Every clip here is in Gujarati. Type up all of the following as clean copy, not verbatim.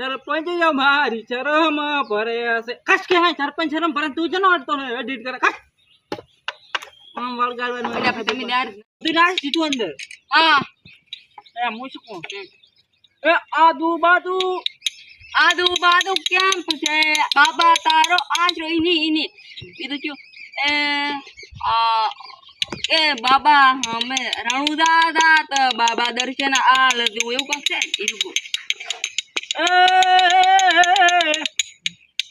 સરપંચ અમારી શરમ ભરે છે કશ કે હા સરપંચ શરમ ભરે તું જનો અડતો ને એડિટ કરે કશ આમ વળગાડવાનું એટલે તમે યાર તું રાજ સીધું અંદર હા એ મુસકો એ આદુ બાદુ કેમ છે બાબા તારો આશરો ઈની કીધું છું એ બાબા અમે રણુ દાદા તો બાબા દર્શન આલ તું એવું કહે એ લોકો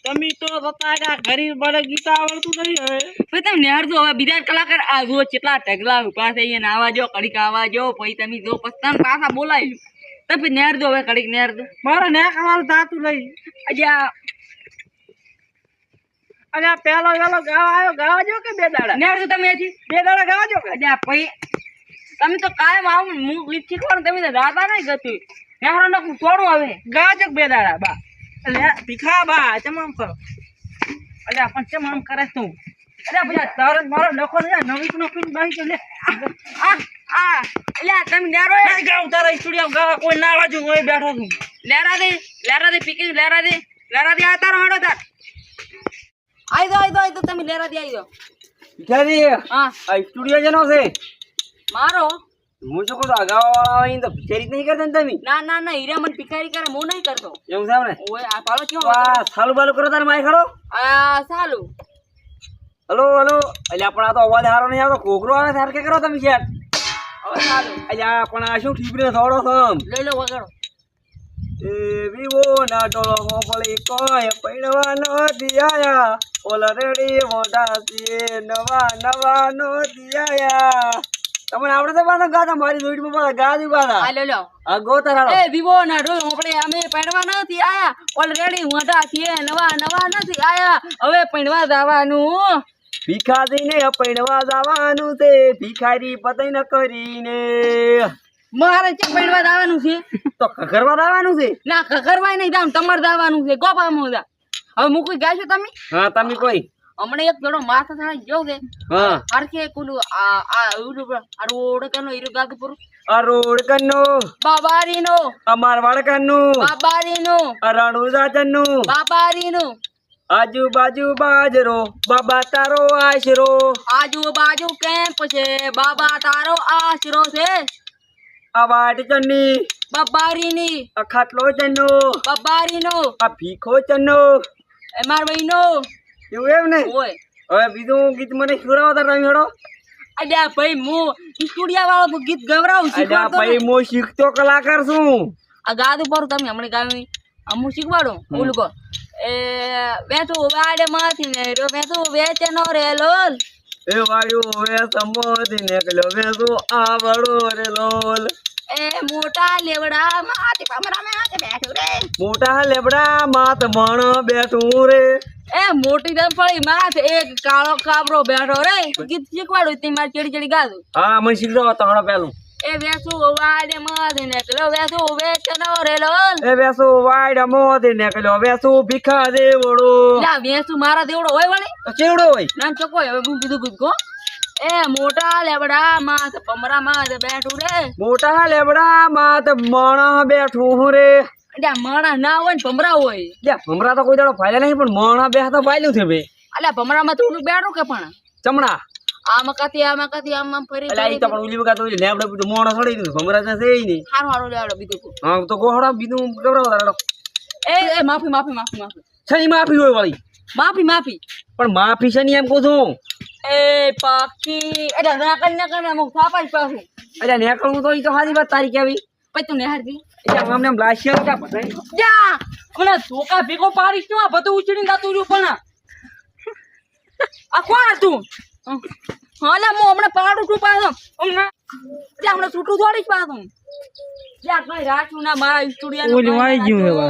તમે તો રતાગા ગરીબ બળે ગીતા આવડતું નહીં હવે ભાઈ તમે નેહરજો હવે બીજા કલાકાર આ જો કેટલા ઢગલા ઉભા થઈ ગયા આવા જો કડીક આવા જો પછી તમે જો પસ્તાન પાછા બોલાવી તમે નેહરજો હવે કડીક નેહરજો મારે ને કમાલ થાતું નહીં અજા અલ્યા પેલો ગાવા જો કે બે દાડા નેહરજો તમે હજી બે દાડા ગાવા જો કે અજા પછી તમે તો કાયમ આવું હું ગીત શીખવાનું તમે તો રાતા નહીં ગતું નેહરો ને છોડું હવે ગાવા જો બે દાડા બા એટલે ભીખા બા ચમમ કરો અલ્યા પણ ચમમ કરે તું અલ્યા બધા તારે મારો લખો ને નવી નોકરી બાઈ તો લે એટલે તમે નેહરો નહીં ગાવ તારા સ્ટુડિયો ગાવા કોઈ ના વાજુ હું બેઠો છું લેરા દે પીકી લેરા દે આ તારો હડો તાર આઈ દો તમે લેરા દે આઈ દો ભીખાજી હા આ સ્ટુડિયો જેનો છે મારો હું શું કહું ગાવા વાળા અહીં તો ભીખારી નહીં કરતા ને તમે ના હીરા મને ભિખારી કરે હું નહીં કરતો એવું છે ને ઓય આ પાડો કેવો વાહ સાલું બાલું કરો તારે માય ખરો આ સાલું હલો એટલે પણ આ તો અવાજ સારો નહીં આવતો કોકરો આવે સાર કે કરો તમે યાર હવે સાલું અલ્યા પણ આ શું ઠીકરે થોડો થમ લઈ લો વગાડો એ વિવો ના ટોળો મોપળી કોઈ પૈણવા નો દિયાયા ઓલરેડી મોટા છીએ નવા નો દિયાયા તમને આવડે તો પાછા ગાતા મારી જોડીમાં પાછા ગાદી પાછા આ લઈ લો આ ગોતરાળો એ વિવો ના ડોલ આપણે અમે પૈણવા નથી આયા ઓલરેડી મોટા છીએ નવા નથી આયા હવે પૈણવા જવાનું ભીખાજી ને પૈણવા જવાનું છે ભિખારી પતઈ ન કરીને મારે છે પૈણવા જવાનું છે તો કકરવા જવાનું છે ના કકરવાય નહીં જાવ તમારે જવાનું છે ગોપામાં જા હવે મૂકી ગાશો તમે હા તમે કોઈ હમણાં એક જણો માથા સાડા જો છે હા હરખે કુલું આ રોડ કનો હીરો ગાદપુર આ રોડ કન્નો બાબારીનો અમાર વાડકન્નું બાબારીનો રણુજાચનનું બાબારીનો આજુબાજુ બાજરો બાબા તારો આશરો આજુબાજુ કેમ્પ છે બાબા તારો આશરો છે આ વાડચનની બાબારીની આ ખાટલો ચન્નો બાબારીનો આ ભીખો ચન્નો એ માર ભાઈનો એવું એમ ને ઓય હવે બીજું ગીત મને સુરાવો તાર તમે હેડો અલ્યા ભાઈ હું સ્ટુડિયો વાળો ગીત ગવરાવું અલ્યા શીખવાડતો ભાઈ હું શીખતો કલાકાર છું આ ગાદું પર તમે હમણાં ગાવી હું શીખવાડું ઓલું કહો એ બેઠું વાડે માંથી ને રો બેઠું વેચનો રે લોલ એ વાડ્યું હવે સમોથી નીકળ્યો વેસું આવડો રે લોલ એ મોટા લેવડા માથે પમરા માથે બેઠું રે મોટા લેબડા માત મણ બેઠું રે એ મોટી દંફળી માથે એક કાળો કાબરો બેઠો રે ગીત શીખવાડું તે મારે ચડી ગાધું હા મને શીખજો તહડો પેલું એ વેસું વાડે માંથી નીકળ્યો વેસું વેચનો રે લોલ એ વેસું વાડ મોથી નીકળ્યો વેસું ભીખા દેવડો લા વેસું મારા દેવડો હોય વળી તો ચેવડો હોય નામ ચોકોય હવે હું કીધું કીધું એ મોટા લેબડા માથે પમરા માથે બેઠું રે મોટા લેબડા માત મણ બેઠું રે અલ્યા માણા ના હોય ને ભમરા હોય લે ભમરા તો કોઈ દાડો ફાયલા નહીં પણ મણ બે તો ફાયલું છે ભાઈ અલ્યા ભમરામાં થોડું બેઠું કે પણ ચમડા આમ ફરી એટલે આ તો પણ ઓલી વખત ઓલી લેબડે બધું મોણ છોડી દીધું ભમરા તો છે ઈ નહીં હારું લેવડો બીજું હા તો ગોહડા બીજું ગબરાવ તારડો એ માફી છની માફી હોય વાળી માફી પણ માફી છે એમ કહું છું એ પાકી એટલે ના કન્યા અમુક થાપા જ પાછું એટલે નેકળવું તો ઈ તો સારી વાત તારી કેવી પછી તું નેહારતી એટલે આમને આમ લાશ્યા કા બધાય જા હમણાં ધોકા ભેગો પાડીશ તું આ બધું ઉછળીને જાતું રહ્યું પણ આ કોણ હતું હાલે હું હમણાં પાડું છું પાછો હમણાં છૂટું થોડીશ પાછું જ્યાં કઈ રાખ્યું ના મારા સ્ટુડિયો ઓલી વાઈ ગયું હવે